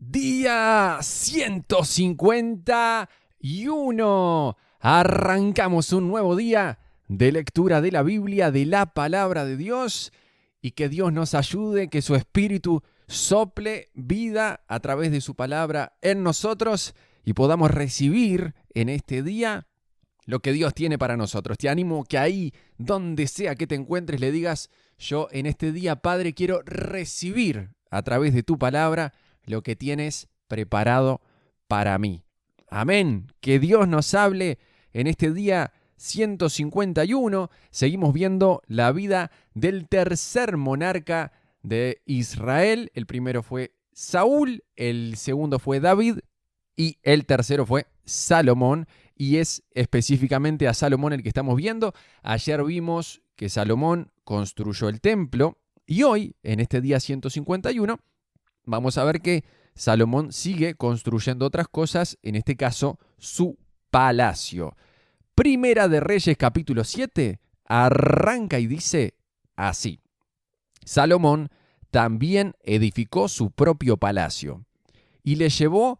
Día 151. Arrancamos un nuevo día de lectura de la Biblia, de la palabra de Dios, y que Dios nos ayude, que su Espíritu sople vida a través de su palabra en nosotros y podamos recibir en este día lo que Dios tiene para nosotros. Te animo que ahí, donde sea que te encuentres, le digas: yo en este día, Padre, quiero recibir a través de tu palabra lo que tienes preparado para mí. Amén. Que Dios nos hable en este día 151. Seguimos viendo la vida del tercer monarca de Israel. El primero fue Saúl, el segundo fue David y el tercero fue Salomón. Y es específicamente a Salomón el que estamos viendo. Ayer vimos que Salomón construyó el templo y hoy, en este día 151, vamos a ver que Salomón sigue construyendo otras cosas, en este caso su palacio. Primera de Reyes capítulo 7 arranca y dice así: Salomón también edificó su propio palacio y le llevó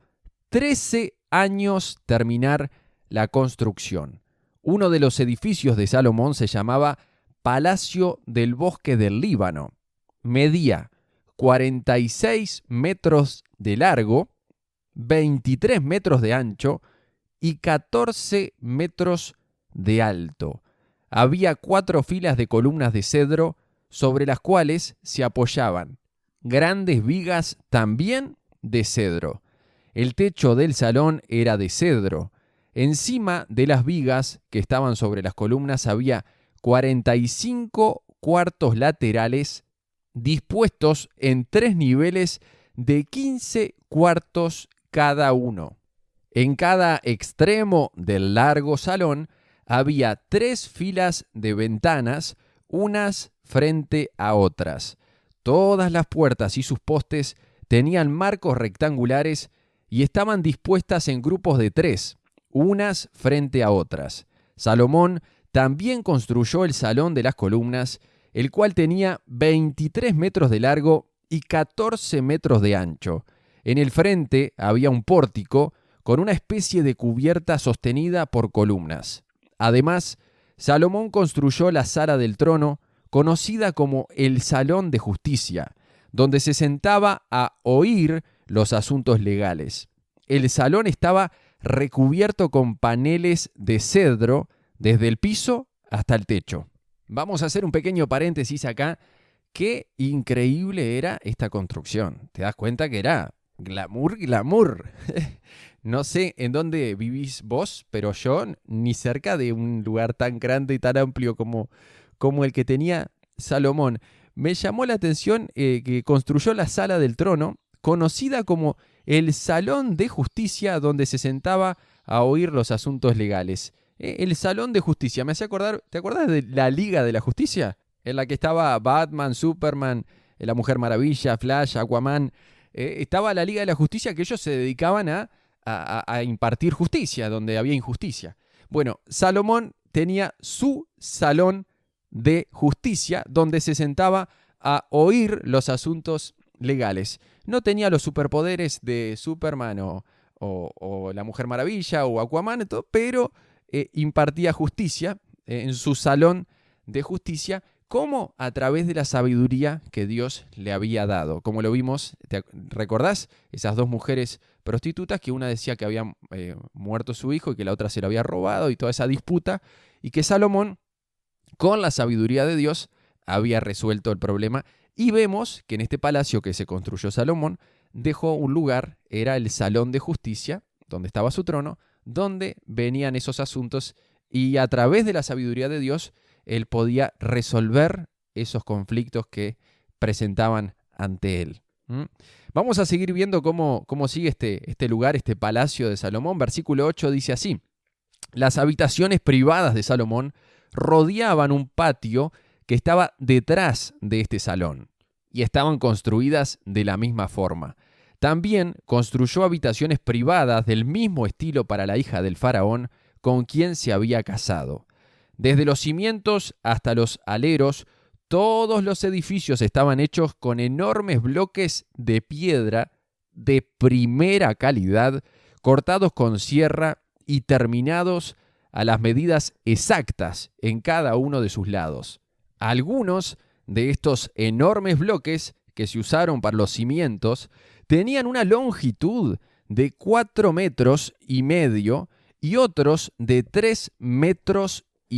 13 años terminar la construcción. Uno de los edificios de Salomón se llamaba Palacio del Bosque del Líbano. Medía 46 metros de largo, 23 metros de ancho y 14 metros de alto. Había 4 filas de columnas de cedro sobre las cuales se apoyaban grandes vigas también de cedro. El techo del salón era de cedro. Encima de las vigas que estaban sobre las columnas había 45 cuartos laterales dispuestos en 3 niveles de 15 cuartos cada uno. En cada extremo del largo salón había 3 filas de ventanas, unas frente a otras. Todas las puertas y sus postes tenían marcos rectangulares y estaban dispuestas en grupos de 3, unas frente a otras. Salomón también construyó el salón de las columnas, el cual tenía 23 metros de largo y 14 metros de ancho. En el frente había un pórtico con una especie de cubierta sostenida por columnas. Además, Salomón construyó la sala del trono, conocida como el Salón de Justicia, donde se sentaba a oír los asuntos legales. El salón estaba recubierto con paneles de cedro desde el piso hasta el techo. Vamos a hacer un pequeño paréntesis acá. Qué increíble era esta construcción. Te das cuenta que era glamour, glamour. No sé en dónde vivís vos, pero yo ni cerca de un lugar tan grande y tan amplio como el que tenía Salomón. Me llamó la atención que construyó la sala del trono, conocida como el Salón de Justicia, donde se sentaba a oír los asuntos legales. El Salón de Justicia, me hace acordar, ¿te acordás de la Liga de la Justicia? En la que estaba Batman, Superman, la Mujer Maravilla, Flash, Aquaman. Estaba la Liga de la Justicia, que ellos se dedicaban a impartir justicia, donde había injusticia. Bueno, Salomón tenía su Salón de Justicia, donde se sentaba a oír los asuntos legales. No tenía los superpoderes de Superman o la Mujer Maravilla o Aquaman, pero impartía justicia en su salón de justicia, como a través de la sabiduría que Dios le había dado. Como lo vimos, ¿te recordás? Esas 2 mujeres prostitutas, que una decía que había muerto su hijo y que la otra se lo había robado, y toda esa disputa, y que Salomón, con la sabiduría de Dios, había resuelto el problema. Y vemos que en este palacio que se construyó Salomón, dejó un lugar, era el Salón de Justicia, donde estaba su trono, donde venían esos asuntos, y a través de la sabiduría de Dios, él podía resolver esos conflictos que presentaban ante él. Vamos a seguir viendo cómo sigue este lugar, este palacio de Salomón. Versículo 8 dice así: las habitaciones privadas de Salomón rodeaban un patio que estaba detrás de este salón y estaban construidas de la misma forma. También construyó habitaciones privadas del mismo estilo para la hija del faraón con quien se había casado. Desde los cimientos hasta los aleros, todos los edificios estaban hechos con enormes bloques de piedra de primera calidad, cortados con sierra y terminados a las medidas exactas en cada uno de sus lados. Algunos de estos enormes bloques que se usaron para los cimientos tenían una longitud de 4,5 metros y otros de 3,5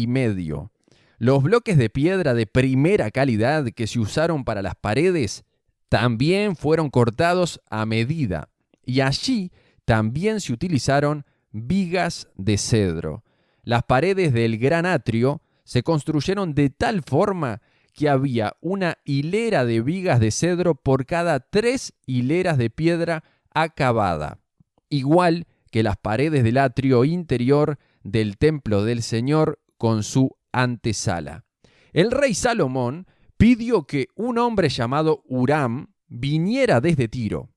metros. Los bloques de piedra de primera calidad que se usaron para las paredes también fueron cortados a medida, y allí también se utilizaron vigas de cedro. Las paredes del gran atrio se construyeron de tal forma que había una hilera de vigas de cedro por cada 3 hileras de piedra acabada, igual que las paredes del atrio interior del templo del Señor con su antesala. El rey Salomón pidió que un hombre llamado Huram viniera desde Tiro.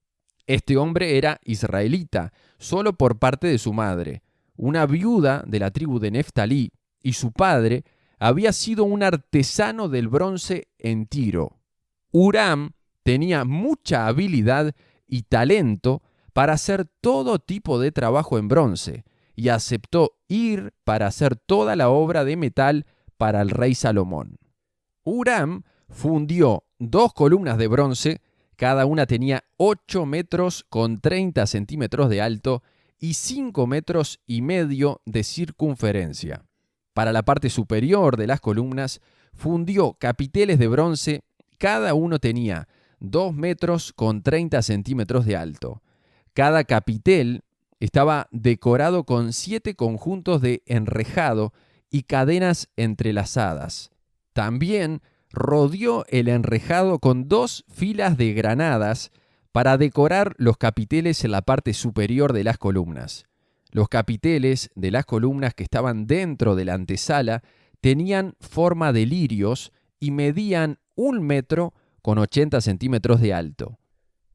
Este hombre era israelita, solo por parte de su madre, una viuda de la tribu de Neftalí, y su padre había sido un artesano del bronce en Tiro. Huram tenía mucha habilidad y talento para hacer todo tipo de trabajo en bronce, y aceptó ir para hacer toda la obra de metal para el rey Salomón. Huram fundió 2 columnas de bronce, cada una tenía 8 metros con 30 centímetros de alto y 5,5 metros de circunferencia. Para la parte superior de las columnas, fundió capiteles de bronce, cada uno tenía 2 metros con 30 centímetros de alto. Cada capitel estaba decorado con 7 conjuntos de enrejado y cadenas entrelazadas. También rodeó el enrejado con 2 filas de granadas para decorar los capiteles en la parte superior de las columnas. Los capiteles de las columnas que estaban dentro de la antesala tenían forma de lirios y medían 1 metro con 80 centímetros de alto.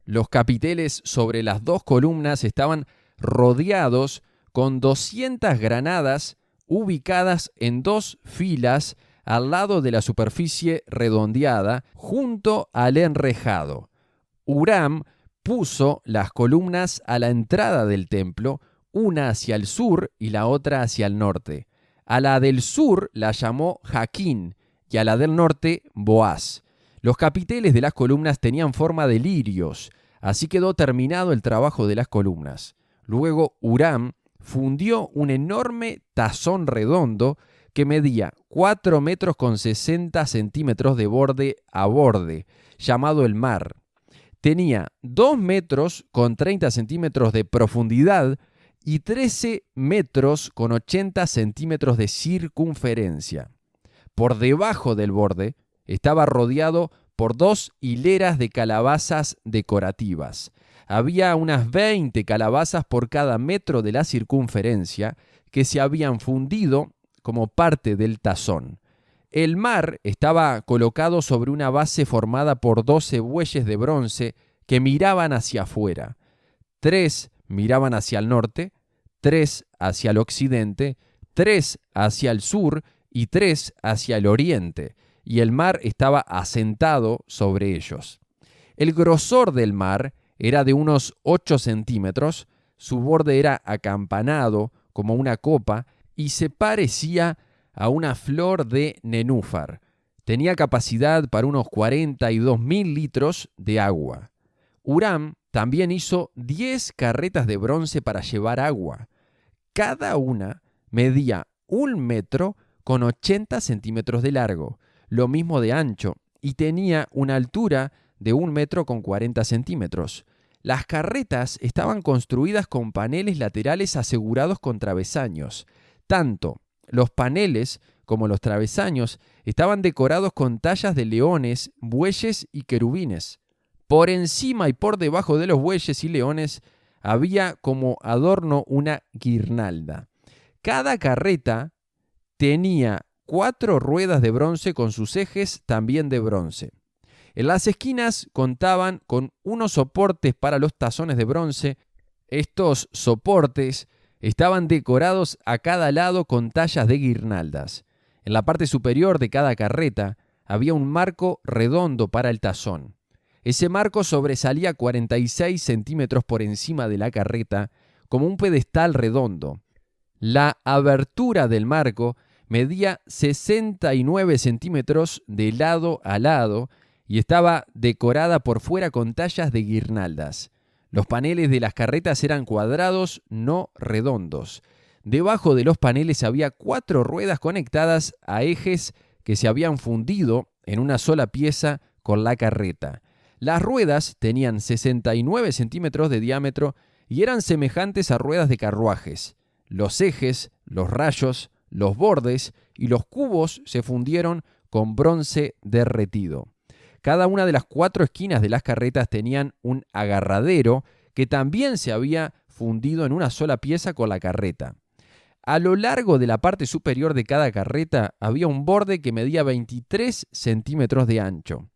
Los capiteles sobre las 2 columnas estaban rodeados con 200 granadas ubicadas en 2 filas al lado de la superficie redondeada junto al enrejado. Huram puso las columnas a la entrada del templo, una hacia el sur y la otra hacia el norte. A la del sur la llamó Jaquín y a la del norte Boaz. Los capiteles de las columnas tenían forma de lirios, así quedó terminado el trabajo de las columnas. Luego Huram fundió un enorme tazón redondo que medía 4 metros con 60 centímetros de borde a borde, llamado el mar. Tenía 2 metros con 30 centímetros de profundidad y 13 metros con 80 centímetros de circunferencia. Por debajo del borde estaba rodeado por 2 hileras de calabazas decorativas. Había unas 20 calabazas por cada metro de la circunferencia que se habían fundido como parte del tazón. El mar estaba colocado sobre una base formada por 12 bueyes de bronce que miraban hacia afuera. 3 miraban hacia el norte, 3 hacia el occidente, 3 hacia el sur y 3 hacia el oriente, y el mar estaba asentado sobre ellos. El grosor del mar era de unos 8 centímetros, su borde era acampanado como una copa y se parecía a una flor de nenúfar. Tenía capacidad para unos 42.000 litros de agua. Huram también hizo 10 carretas de bronce para llevar agua. Cada una medía 1 metro con 80 centímetros de largo, lo mismo de ancho, y tenía una altura de 1 metro con 40 centímetros. Las carretas estaban construidas con paneles laterales asegurados con travesaños. Tanto los paneles como los travesaños estaban decorados con tallas de leones, bueyes y querubines. Por encima y por debajo de los bueyes y leones había como adorno una guirnalda. Cada carreta tenía 4 ruedas de bronce con sus ejes también de bronce. En las esquinas contaban con unos soportes para los tazones de bronce. Estos soportes estaban decorados a cada lado con tallas de guirnaldas. En la parte superior de cada carreta había un marco redondo para el tazón. Ese marco sobresalía 46 centímetros por encima de la carreta, como un pedestal redondo. La abertura del marco medía 69 centímetros de lado a lado y estaba decorada por fuera con tallas de guirnaldas. Los paneles de las carretas eran cuadrados, no redondos. Debajo de los paneles había 4 ruedas conectadas a ejes que se habían fundido en una sola pieza con la carreta. Las ruedas tenían 69 centímetros de diámetro y eran semejantes a ruedas de carruajes. Los ejes, los rayos, los bordes y los cubos se fundieron con bronce derretido. Cada una de las 4 esquinas de las carretas tenían un agarradero que también se había fundido en una sola pieza con la carreta. A lo largo de la parte superior de cada carreta había un borde que medía 23 centímetros de ancho.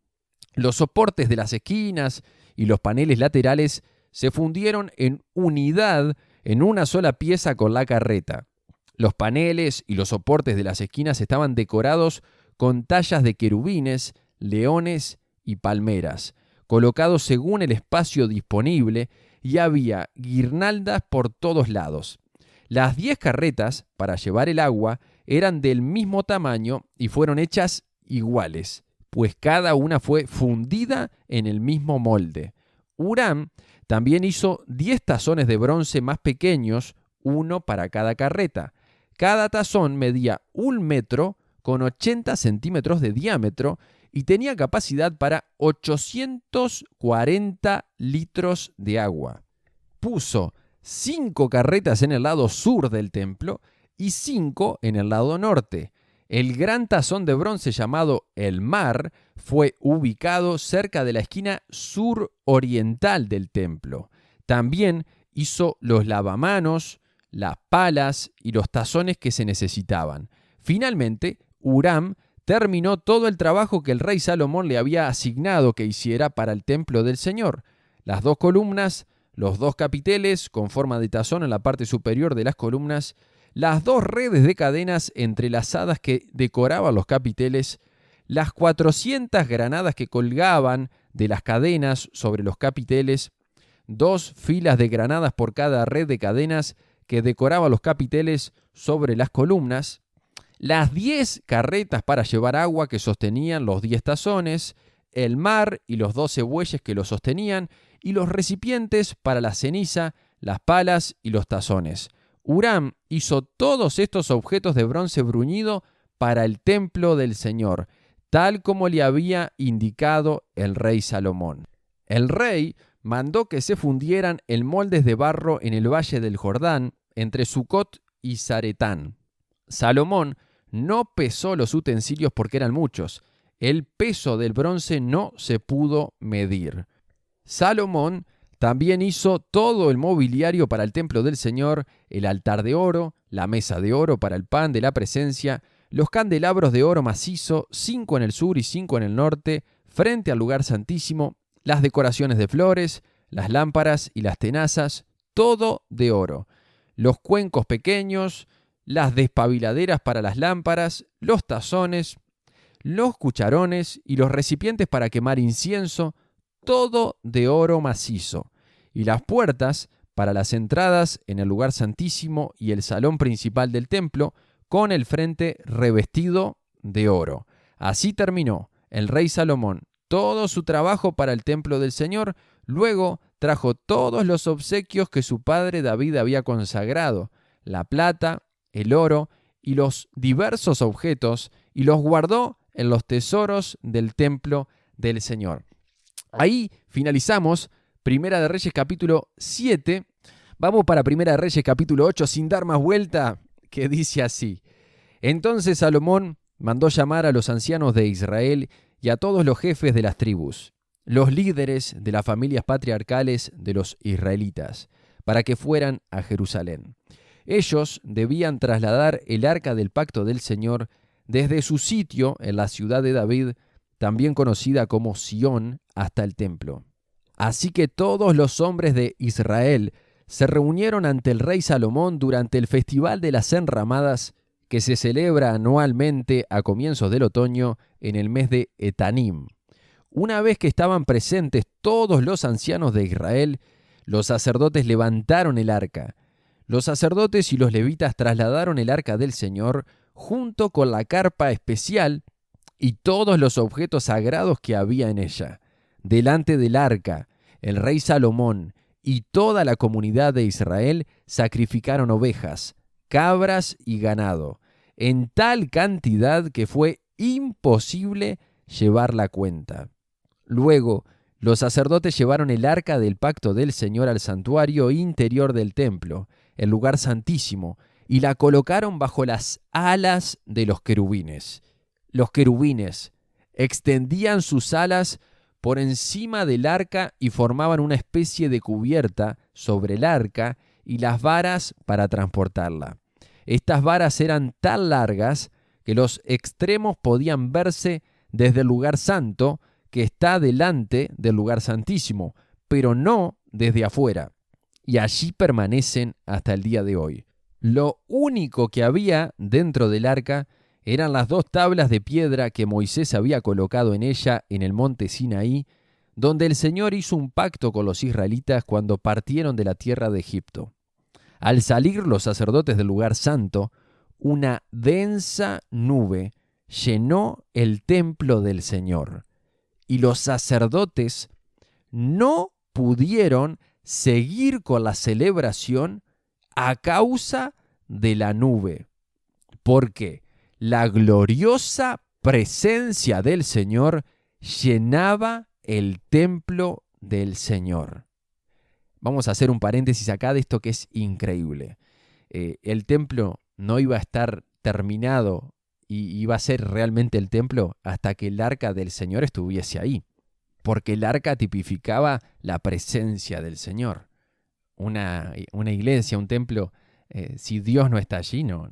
Los soportes de las esquinas y los paneles laterales se fundieron en unidad en una sola pieza con la carreta. Los paneles y los soportes de las esquinas estaban decorados con tallas de querubines, leones y palmeras, colocados según el espacio disponible, y había guirnaldas por todos lados. Las 10 carretas para llevar el agua eran del mismo tamaño y fueron hechas iguales, pues cada una fue fundida en el mismo molde. Huram también hizo 10 tazones de bronce más pequeños, uno para cada carreta. Cada tazón medía 1 metro con 80 centímetros de diámetro y tenía capacidad para 840 litros de agua. Puso 5 carretas en el lado sur del templo y 5 en el lado norte. El gran tazón de bronce llamado el Mar fue ubicado cerca de la esquina suroriental del templo. También hizo los lavamanos, las palas y los tazones que se necesitaban. Finalmente, Huram terminó todo el trabajo que el rey Salomón le había asignado que hiciera para el templo del Señor. Las 2 columnas, los 2 capiteles con forma de tazón en la parte superior de las columnas, las 2 redes de cadenas entrelazadas que decoraban los capiteles, las 400 granadas que colgaban de las cadenas sobre los capiteles, 2 filas de granadas por cada red de cadenas que decoraba los capiteles sobre las columnas, las 10 carretas para llevar agua que sostenían los 10 tazones, el mar y los 12 bueyes que lo sostenían, y los recipientes para la ceniza, las palas y los tazones. Huram hizo todos estos objetos de bronce bruñido para el templo del Señor, tal como le había indicado el rey Salomón. El rey mandó que se fundieran en moldes de barro en el valle del Jordán, entre Sucot y Zaretán. Salomón no pesó los utensilios porque eran muchos. El peso del bronce no se pudo medir. Salomón también hizo todo el mobiliario para el templo del Señor, el altar de oro, la mesa de oro para el pan de la presencia, los candelabros de oro macizo, 5 en el sur y 5 en el norte, frente al lugar santísimo, las decoraciones de flores, las lámparas y las tenazas, todo de oro. Los cuencos pequeños, las despabiladeras para las lámparas, los tazones, los cucharones y los recipientes para quemar incienso, todo de oro macizo. Y las puertas para las entradas en el lugar santísimo y el salón principal del templo, con el frente revestido de oro. Así terminó el rey Salomón todo su trabajo para el templo del Señor. Luego trajo todos los obsequios que su padre David había consagrado, la plata, el oro y los diversos objetos, y los guardó en los tesoros del templo del Señor. Ahí finalizamos Primera de Reyes capítulo 7. Vamos para Primera de Reyes capítulo 8 sin dar más vuelta, que dice así. Entonces Salomón mandó llamar a los ancianos de Israel y a todos los jefes de las tribus, los líderes de las familias patriarcales de los israelitas, para que fueran a Jerusalén. Ellos debían trasladar el arca del pacto del Señor desde su sitio en la ciudad de David, también conocida como Sión, hasta el templo. Así que todos los hombres de Israel se reunieron ante el rey Salomón durante el Festival de las Enramadas, que se celebra anualmente a comienzos del otoño en el mes de Etanim. Una vez que estaban presentes todos los ancianos de Israel, los sacerdotes levantaron el arca. Los sacerdotes y los levitas trasladaron el arca del Señor junto con la carpa especial y todos los objetos sagrados que había en ella. Delante del arca, el rey Salomón y toda la comunidad de Israel sacrificaron ovejas, cabras y ganado, en tal cantidad que fue imposible llevar la cuenta. Luego, los sacerdotes llevaron el arca del pacto del Señor al santuario interior del templo, el lugar santísimo, y la colocaron bajo las alas de los querubines. Los querubines extendían sus alas por encima del arca y formaban una especie de cubierta sobre el arca y las varas para transportarla. Estas varas eran tan largas que los extremos podían verse desde el lugar santo, que está delante del lugar santísimo, pero no desde afuera. Y allí permanecen hasta el día de hoy. Lo único que había dentro del arca eran las 2 tablas de piedra que Moisés había colocado en ella en el monte Sinaí, donde el Señor hizo un pacto con los israelitas cuando partieron de la tierra de Egipto. Al salir los sacerdotes del lugar santo, una densa nube llenó el templo del Señor, y los sacerdotes no pudieron seguir con la celebración a causa de la nube, porque la gloriosa presencia del Señor llenaba el templo del Señor. Vamos a hacer un paréntesis acá de esto que es increíble. El templo no iba a estar terminado y iba a ser realmente el templo hasta que el arca del Señor estuviese ahí, porque el arca tipificaba la presencia del Señor. Una iglesia, un templo, si Dios no está allí, no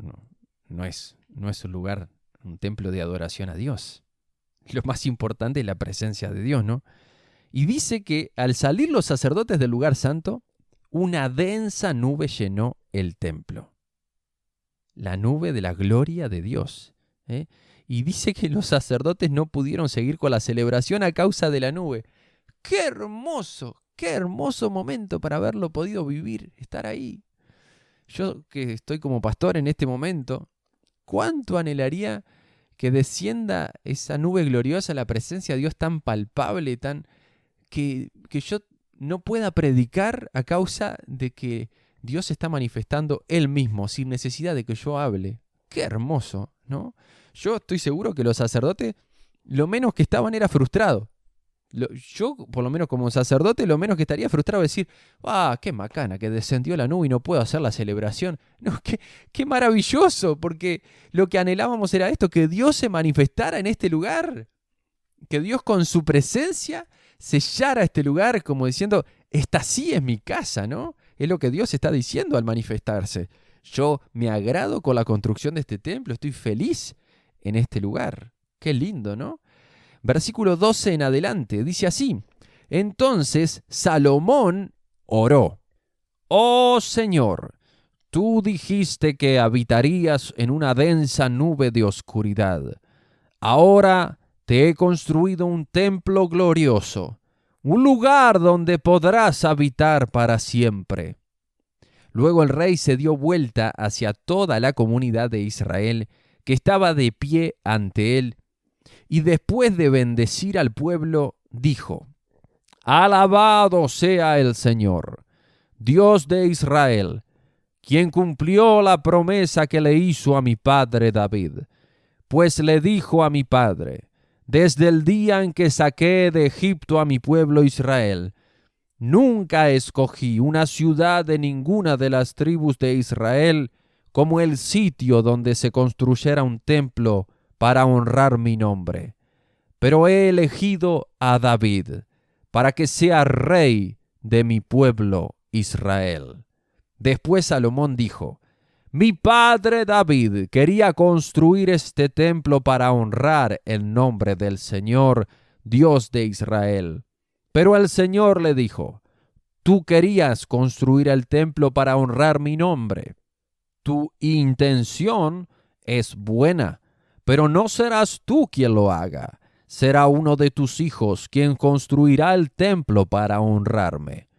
es un lugar, un templo de adoración a Dios. Lo más importante es la presencia de Dios, ¿no? Y dice que al salir los sacerdotes del lugar santo, una densa nube llenó el templo. La nube de la gloria de Dios. Y dice que los sacerdotes no pudieron seguir con la celebración a causa de la nube. ¡Qué hermoso momento para haberlo podido vivir, estar ahí! Yo que estoy como pastor en este momento, ¿cuánto anhelaría que descienda esa nube gloriosa, la presencia de Dios tan palpable, tan que yo no pueda predicar a causa de que Dios se está manifestando Él mismo, sin necesidad de que yo hable? ¡Qué hermoso!, ¿no? Yo estoy seguro que los sacerdotes, lo menos que estaban era frustrado. Yo, por lo menos como sacerdote, lo menos que estaría frustrado es decir, qué macana, que descendió la nube y no puedo hacer la celebración. No, qué maravilloso, porque lo que anhelábamos era esto, que Dios se manifestara en este lugar, que Dios con su presencia sellara este lugar como diciendo, esta sí es mi casa, ¿no? Es lo que Dios está diciendo al manifestarse. Yo me agrado con la construcción de este templo, estoy feliz en este lugar. Qué lindo, ¿no? Versículo 12 en adelante, dice así: Entonces Salomón oró: Oh Señor, tú dijiste que habitarías en una densa nube de oscuridad. Ahora te he construido un templo glorioso, un lugar donde podrás habitar para siempre. Luego el rey se dio vuelta hacia toda la comunidad de Israel que estaba de pie ante él, y después de bendecir al pueblo, dijo: Alabado sea el Señor, Dios de Israel, quien cumplió la promesa que le hizo a mi padre David. Pues le dijo a mi padre: Desde el día en que saqué de Egipto a mi pueblo Israel, nunca escogí una ciudad de ninguna de las tribus de Israel como el sitio donde se construyera un templo para honrar mi nombre. Pero he elegido a David para que sea rey de mi pueblo Israel. Después Salomón dijo: Mi padre David quería construir este templo para honrar el nombre del Señor, Dios de Israel. Pero el Señor le dijo: Tú querías construir el templo para honrar mi nombre. Tu intención es buena, pero no serás tú quien lo haga, será uno de tus hijos quien construirá el templo para honrarme.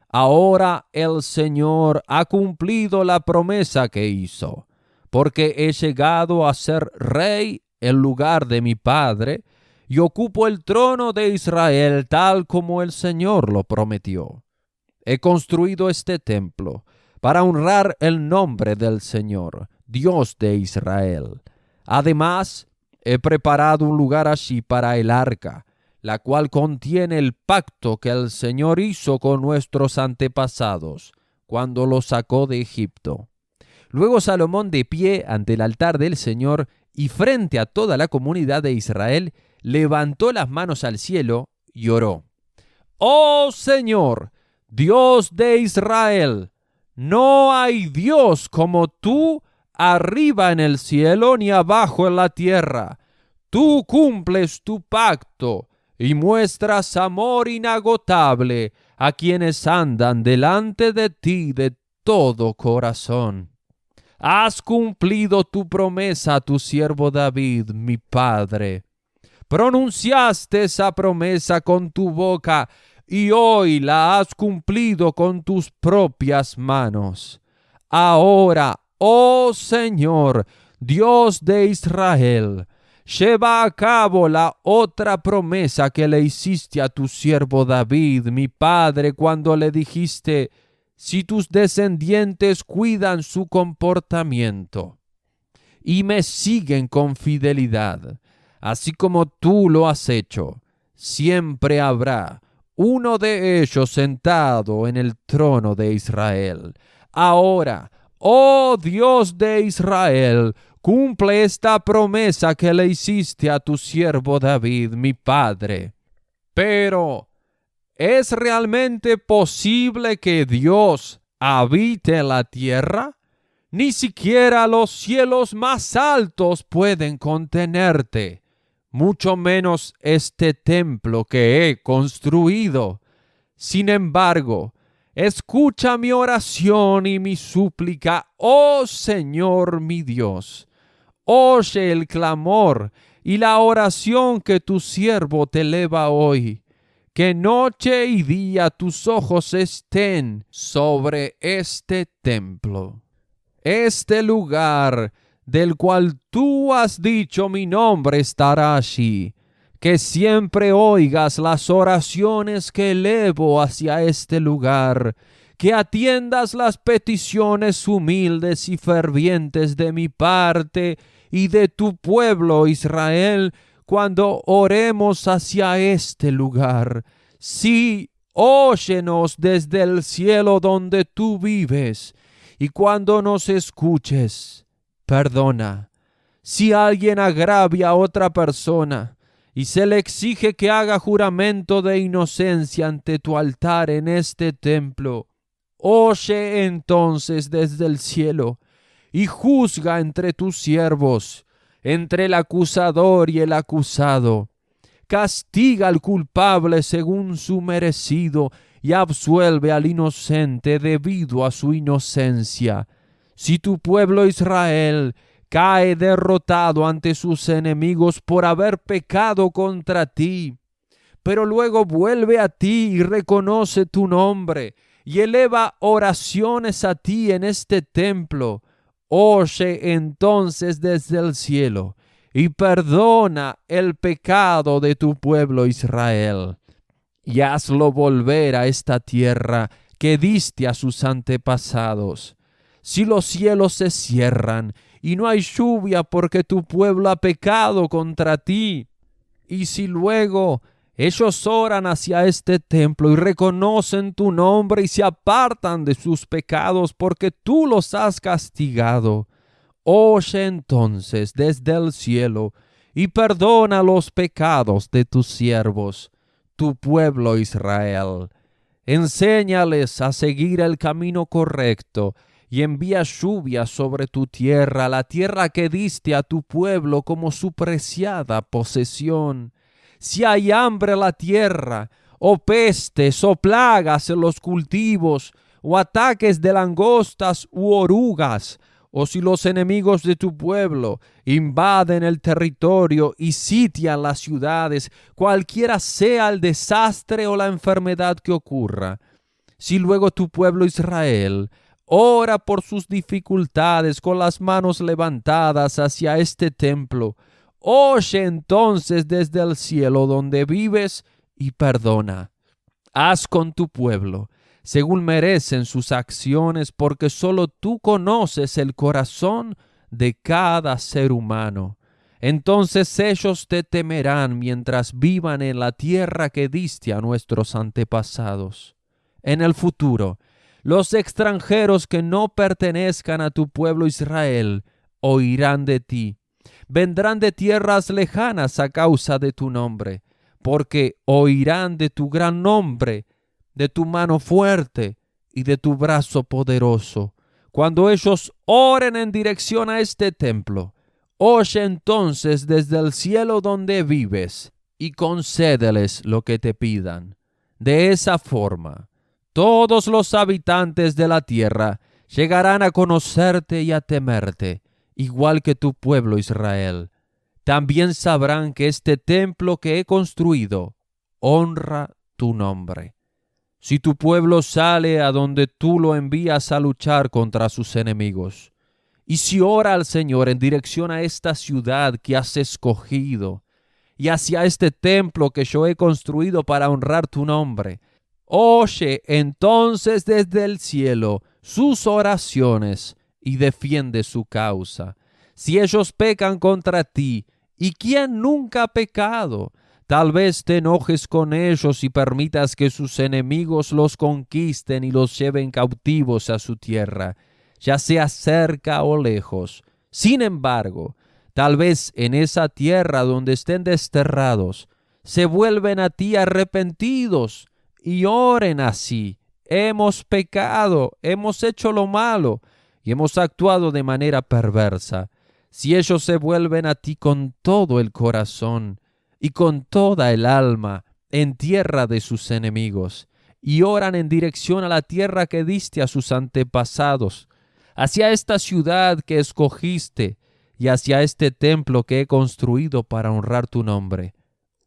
Ahora el Señor ha cumplido la promesa que hizo, porque he llegado a ser rey en lugar de mi padre, y ocupo el trono de Israel tal como el Señor lo prometió. He construido este templo para honrar el nombre del Señor, Dios de Israel. Además, he preparado un lugar allí para el arca, la cual contiene el pacto que el Señor hizo con nuestros antepasados cuando los sacó de Egipto. Luego Salomón, de pie ante el altar del Señor y frente a toda la comunidad de Israel, levantó las manos al cielo y oró. «Oh Señor, Dios de Israel, no hay Dios como tú arriba en el cielo ni abajo en la tierra. Tú cumples tu pacto y muestras amor inagotable a quienes andan delante de ti de todo corazón. Has cumplido tu promesa a tu siervo David, mi padre. Pronunciaste esa promesa con tu boca y hoy la has cumplido con tus propias manos. Ahora, oh Señor, Dios de Israel, lleva a cabo la otra promesa que le hiciste a tu siervo David, mi padre, cuando le dijiste: si tus descendientes cuidan su comportamiento y me siguen con fidelidad, así como tú lo has hecho, siempre habrá uno de ellos sentado en el trono de Israel. Ahora, oh Dios de Israel, cumple esta promesa que le hiciste a tu siervo David, mi padre. Pero, ¿es realmente posible que Dios habite en la tierra? Ni siquiera los cielos más altos pueden contenerte, mucho menos este templo que he construido. Sin embargo, escucha mi oración y mi súplica, oh Señor mi Dios. Oye el clamor y la oración que tu siervo te eleva hoy. Que noche y día tus ojos estén sobre este templo, este lugar del cual tú has dicho mi nombre estará allí. Que siempre oigas las oraciones que elevo hacia este lugar, que atiendas las peticiones humildes y fervientes de mi parte y de tu pueblo Israel cuando oremos hacia este lugar. Sí, óyenos desde el cielo donde tú vives, y cuando nos escuches, perdona. Si alguien agravia a otra persona y se le exige que haga juramento de inocencia ante tu altar en este templo, oye entonces desde el cielo y juzga entre tus siervos, entre el acusador y el acusado. Castiga al culpable según su merecido y absuelve al inocente debido a su inocencia. Si tu pueblo Israel cae derrotado ante sus enemigos por haber pecado contra ti, pero luego vuelve a ti y reconoce tu nombre y eleva oraciones a ti en este templo, oye entonces desde el cielo y perdona el pecado de tu pueblo Israel, y hazlo volver a esta tierra que diste a sus antepasados. Si los cielos se cierran y no hay lluvia porque tu pueblo ha pecado contra ti, y si luego ellos oran hacia este templo y reconocen tu nombre y se apartan de sus pecados porque tú los has castigado, oye entonces desde el cielo y perdona los pecados de tus siervos, tu pueblo Israel. Enséñales a seguir el camino correcto y envía lluvia sobre tu tierra, la tierra que diste a tu pueblo como su preciada posesión. Si hay hambre en la tierra, o pestes o plagas en los cultivos, o ataques de langostas u orugas, o si los enemigos de tu pueblo invaden el territorio y sitian las ciudades, cualquiera sea el desastre o la enfermedad que ocurra, si luego tu pueblo Israel ora por sus dificultades con las manos levantadas hacia este templo, oye entonces desde el cielo donde vives y perdona. Haz con tu pueblo según merecen sus acciones, porque solo tú conoces el corazón de cada ser humano. Entonces ellos te temerán mientras vivan en la tierra que diste a nuestros antepasados. En el futuro, los extranjeros que no pertenezcan a tu pueblo Israel oirán de ti. Vendrán de tierras lejanas a causa de tu nombre, porque oirán de tu gran nombre, de tu mano fuerte y de tu brazo poderoso. Cuando ellos oren en dirección a este templo, oye entonces desde el cielo donde vives y concédeles lo que te pidan. De esa forma, todos los habitantes de la tierra llegarán a conocerte y a temerte, igual que tu pueblo Israel. También sabrán que este templo que he construido honra tu nombre. Si tu pueblo sale a donde tú lo envías a luchar contra sus enemigos, y si ora al Señor en dirección a esta ciudad que has escogido, y hacia este templo que yo he construido para honrar tu nombre, oye entonces desde el cielo sus oraciones y defiende su causa. Si ellos pecan contra ti, ¿y quién nunca ha pecado? Tal vez te enojes con ellos y permitas que sus enemigos los conquisten y los lleven cautivos a su tierra, ya sea cerca o lejos. Sin embargo, tal vez en esa tierra donde estén desterrados, se vuelven a ti arrepentidos y oren así: hemos pecado, hemos hecho lo malo y hemos actuado de manera perversa. Si ellos se vuelven a ti con todo el corazón y con toda el alma en tierra de sus enemigos, y oran en dirección a la tierra que diste a sus antepasados, hacia esta ciudad que escogiste y hacia este templo que he construido para honrar tu nombre,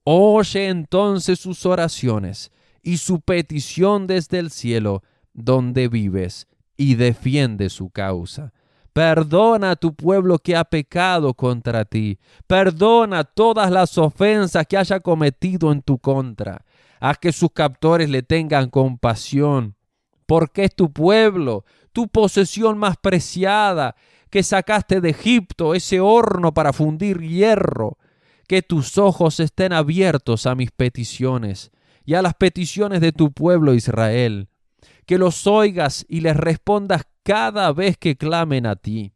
oye entonces sus oraciones y su petición desde el cielo donde vives y defiende su causa. Perdona a tu pueblo que ha pecado contra ti. Perdona todas las ofensas que haya cometido en tu contra. Haz que sus captores le tengan compasión, porque es tu pueblo, tu posesión más preciada, que sacaste de Egipto, ese horno para fundir hierro. Que tus ojos estén abiertos a mis peticiones y a las peticiones de tu pueblo Israel. Que los oigas y les respondas cada vez que clamen a ti.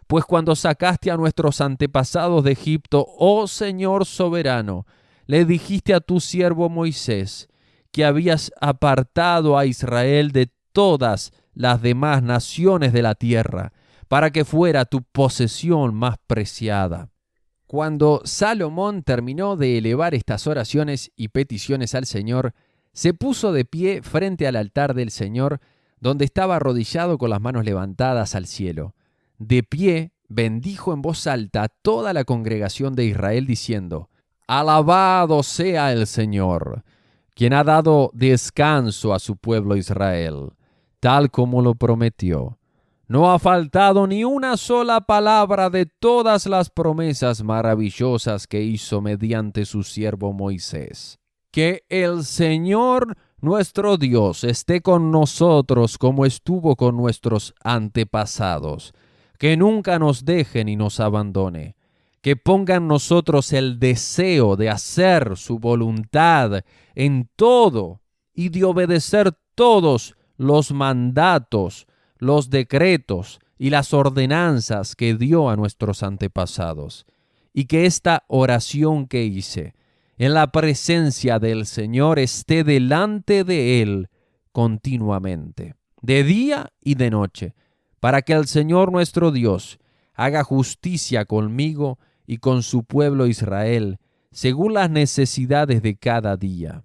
Pues cuando sacaste a nuestros antepasados de Egipto, oh Señor soberano, le dijiste a tu siervo Moisés que habías apartado a Israel de todas las demás naciones de la tierra, para que fuera tu posesión más preciada. Cuando Salomón terminó de elevar estas oraciones y peticiones al Señor, se puso de pie frente al altar del Señor, donde estaba arrodillado con las manos levantadas al cielo. De pie, bendijo en voz alta a toda la congregación de Israel, diciendo: Alabado sea el Señor, quien ha dado descanso a su pueblo Israel, tal como lo prometió. No ha faltado ni una sola palabra de todas las promesas maravillosas que hizo mediante su siervo Moisés. Que el Señor nuestro Dios esté con nosotros como estuvo con nuestros antepasados. Que nunca nos deje ni nos abandone. Que ponga en nosotros el deseo de hacer su voluntad en todo y de obedecer todos los mandatos, los decretos y las ordenanzas que dio a nuestros antepasados. Y que esta oración que hice en la presencia del Señor esté delante de Él continuamente, de día y de noche, para que el Señor nuestro Dios haga justicia conmigo y con su pueblo Israel, según las necesidades de cada día.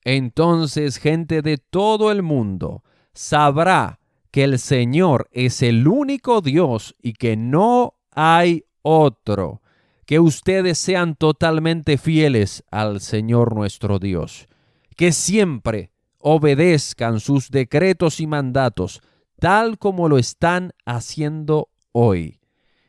Entonces gente de todo el mundo sabrá que el Señor es el único Dios y que no hay otro. Que ustedes sean totalmente fieles al Señor nuestro Dios. Que siempre obedezcan sus decretos y mandatos, tal como lo están haciendo hoy.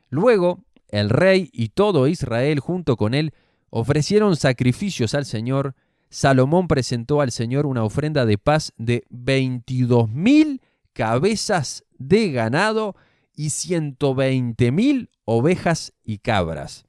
Luego, el rey y todo Israel junto con él ofrecieron sacrificios al Señor. Salomón presentó al Señor una ofrenda de paz de 22,000 cabezas de ganado y 120,000 ovejas y cabras.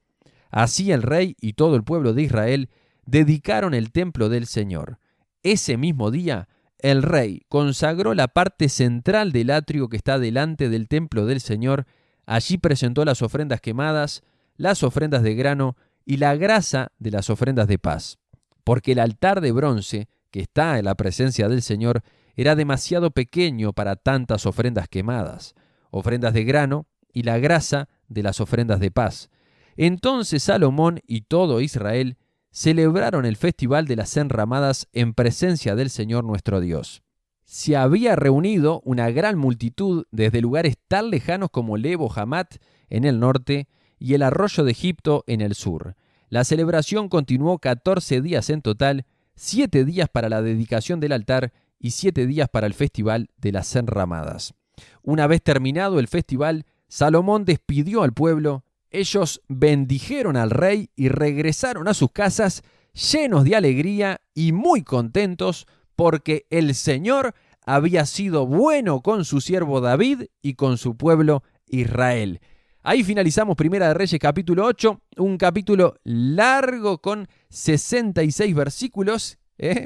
Así el rey y todo el pueblo de Israel dedicaron el templo del Señor. Ese mismo día, el rey consagró la parte central del atrio que está delante del templo del Señor. Allí presentó las ofrendas quemadas, las ofrendas de grano y la grasa de las ofrendas de paz. Porque el altar de bronce, que está en la presencia del Señor, era demasiado pequeño para tantas ofrendas quemadas, ofrendas de grano y la grasa de las ofrendas de paz. Entonces Salomón y todo Israel celebraron el festival de las enramadas en presencia del Señor nuestro Dios. Se había reunido una gran multitud desde lugares tan lejanos como Lebo Hamat en el norte y el arroyo de Egipto en el sur. La celebración continuó 14 días en total, 7 días para la dedicación del altar y 7 días para el festival de las enramadas. Una vez terminado el festival, Salomón despidió al pueblo. Ellos bendijeron al rey y regresaron a sus casas llenos de alegría y muy contentos porque el Señor había sido bueno con su siervo David y con su pueblo Israel. Ahí finalizamos Primera de Reyes capítulo 8, un capítulo largo con 66 versículos,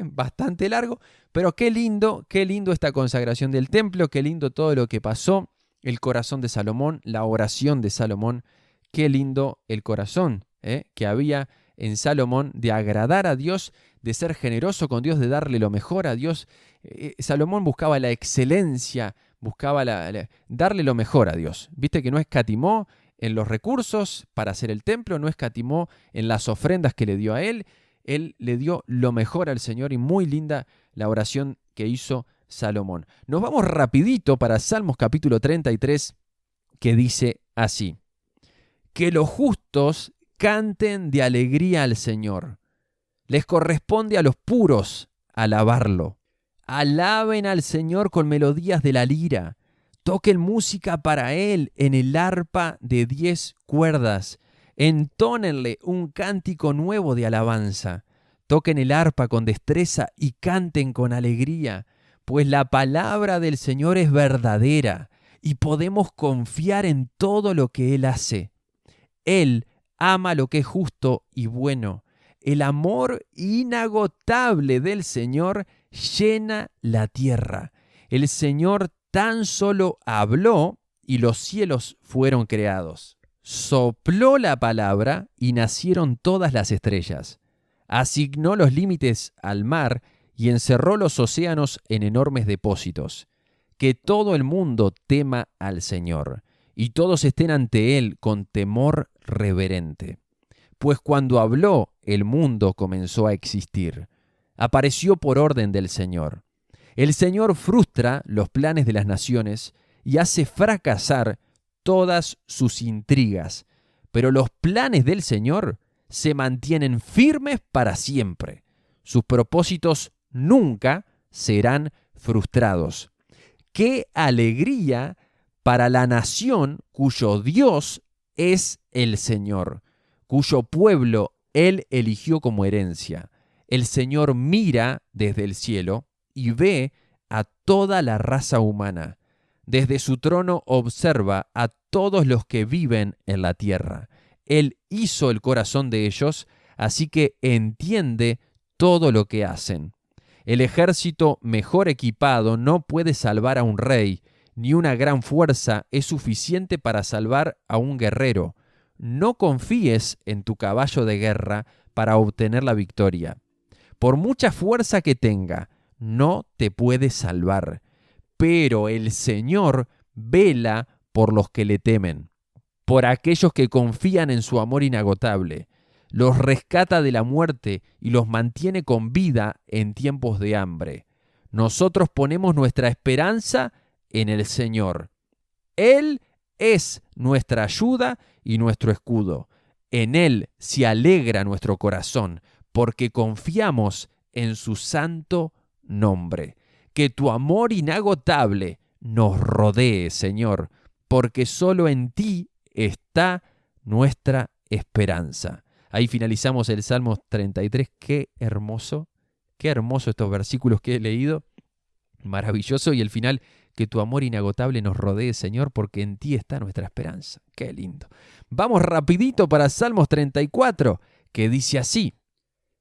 bastante largo, pero qué lindo esta consagración del templo, qué lindo todo lo que pasó, el corazón de Salomón, la oración de Salomón. Qué lindo el corazón que había en Salomón de agradar a Dios, de ser generoso con Dios, de darle lo mejor a Dios. Salomón buscaba la excelencia, buscaba darle lo mejor a Dios. Viste que no escatimó en los recursos para hacer el templo, no escatimó en las ofrendas que le dio a él. Él le dio lo mejor al Señor y muy linda la oración que hizo Salomón. Nos vamos rapidito para Salmos capítulo 33, que dice así: que los justos canten de alegría al Señor. Les corresponde a los puros alabarlo. Alaben al Señor con melodías de la lira. Toquen música para Él en el arpa de 10 cuerdas. Entónenle un cántico nuevo de alabanza. Toquen el arpa con destreza y canten con alegría, pues la palabra del Señor es verdadera y podemos confiar en todo lo que Él hace. Él ama lo que es justo y bueno. El amor inagotable del Señor llena la tierra. El Señor tan solo habló y los cielos fueron creados. Sopló la palabra y nacieron todas las estrellas. Asignó los límites al mar y encerró los océanos en enormes depósitos. Que todo el mundo tema al Señor y todos estén ante Él con temor reverente. Pues cuando habló, el mundo comenzó a existir. Apareció por orden del Señor. El Señor frustra los planes de las naciones y hace fracasar todas sus intrigas. Pero los planes del Señor se mantienen firmes para siempre. Sus propósitos nunca serán frustrados. ¡Qué alegría para la nación cuyo Dios es el Señor, cuyo pueblo Él eligió como herencia! El Señor mira desde el cielo y ve a toda la raza humana. Desde su trono observa a todos los que viven en la tierra. Él hizo el corazón de ellos, así que entiende todo lo que hacen. El ejército mejor equipado no puede salvar a un rey, ni una gran fuerza es suficiente para salvar a un guerrero. No confíes en tu caballo de guerra para obtener la victoria. Por mucha fuerza que tenga, no te puede salvar. Pero el Señor vela por los que le temen, por aquellos que confían en su amor inagotable. Los rescata de la muerte y los mantiene con vida en tiempos de hambre. Nosotros ponemos nuestra esperanza en el Señor. Él es nuestra ayuda y nuestro escudo. En Él se alegra nuestro corazón, porque confiamos en su santo nombre. Que tu amor inagotable nos rodee, Señor, porque solo en ti está nuestra esperanza. Ahí finalizamos el Salmo 33. Qué hermoso estos versículos que he leído. Maravilloso. Y el final, que tu amor inagotable nos rodee, Señor, porque en ti está nuestra esperanza. Qué lindo. Vamos rapidito para Salmos 34, que dice así.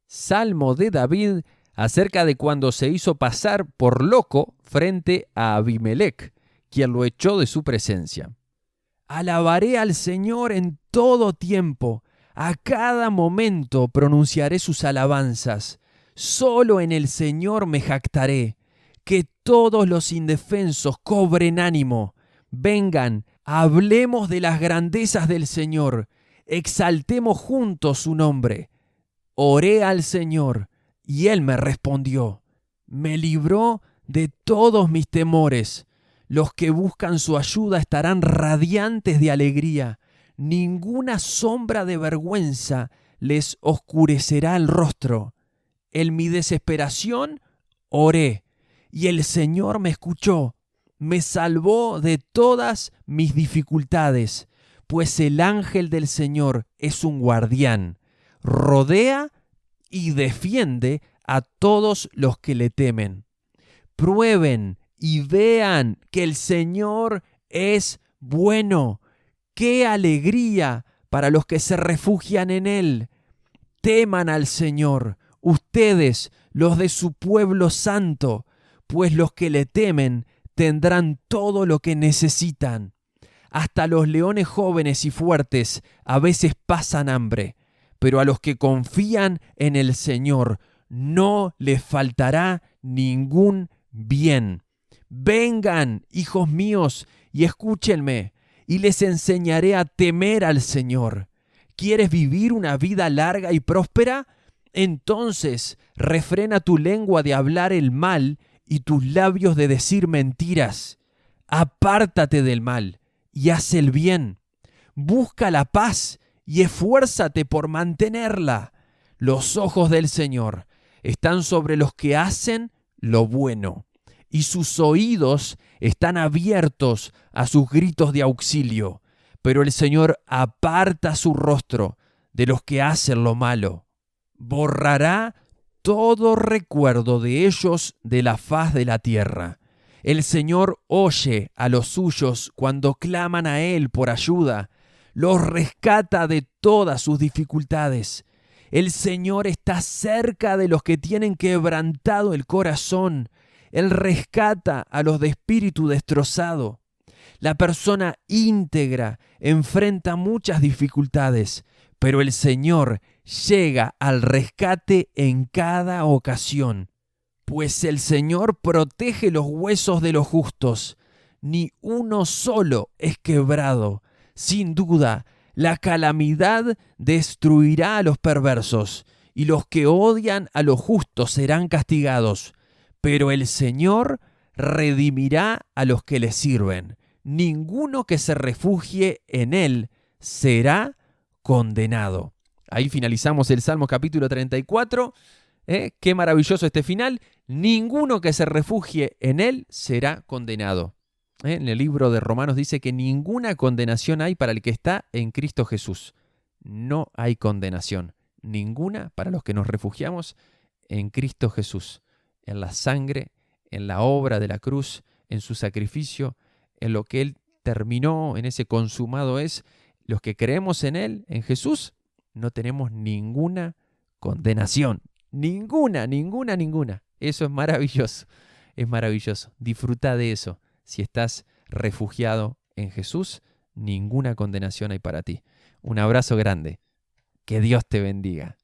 Salmo de David acerca de cuando se hizo pasar por loco frente a Abimelec, quien lo echó de su presencia. Alabaré al Señor en todo tiempo, a cada momento pronunciaré sus alabanzas. Solo en el Señor me jactaré. Que todos los indefensos cobren ánimo. Vengan, hablemos de las grandezas del Señor. Exaltemos juntos su nombre. Oré al Señor y Él me respondió. Me libró de todos mis temores. Los que buscan su ayuda estarán radiantes de alegría. Ninguna sombra de vergüenza les oscurecerá el rostro. En mi desesperación oré, y el Señor me escuchó. Me salvó de todas mis dificultades, pues el ángel del Señor es un guardián. Rodea y defiende a todos los que le temen. Prueben y vean que el Señor es bueno. ¡Qué alegría para los que se refugian en Él! Teman al Señor, ustedes, los de su pueblo santo, pues los que le temen tendrán todo lo que necesitan. Hasta los leones jóvenes y fuertes a veces pasan hambre, pero a los que confían en el Señor no les faltará ningún bien. Vengan, hijos míos, y escúchenme, y les enseñaré a temer al Señor. ¿Quieres vivir una vida larga y próspera? Entonces refrena tu lengua de hablar el mal y tus labios de decir mentiras. Apártate del mal y haz el bien. Busca la paz y esfuérzate por mantenerla. Los ojos del Señor están sobre los que hacen lo bueno, y sus oídos están abiertos a sus gritos de auxilio. Pero el Señor aparta su rostro de los que hacen lo malo. Borrará todo recuerdo de ellos de la faz de la tierra. El Señor oye a los suyos cuando claman a Él por ayuda. Los rescata de todas sus dificultades. El Señor está cerca de los que tienen quebrantado el corazón. Él rescata a los de espíritu destrozado. La persona íntegra enfrenta muchas dificultades, pero el Señor llega al rescate en cada ocasión. Pues el Señor protege los huesos de los justos, ni uno solo es quebrado. Sin duda, la calamidad destruirá a los perversos, y los que odian a los justos serán castigados. Pero el Señor redimirá a los que le sirven. Ninguno que se refugie en Él será condenado. Ahí finalizamos el Salmo capítulo 34. Qué maravilloso este final. Ninguno que se refugie en Él será condenado. En el libro de Romanos dice que ninguna condenación hay para el que está en Cristo Jesús. No hay condenación, ninguna para los que nos refugiamos en Cristo Jesús, en la sangre, en la obra de la cruz, en su sacrificio, en lo que Él terminó, en ese consumado es. Los que creemos en Él, en Jesús, no tenemos ninguna condenación. Ninguna. Eso es maravilloso. Es maravilloso. Disfruta de eso. Si estás refugiado en Jesús, ninguna condenación hay para ti. Un abrazo grande. Que Dios te bendiga.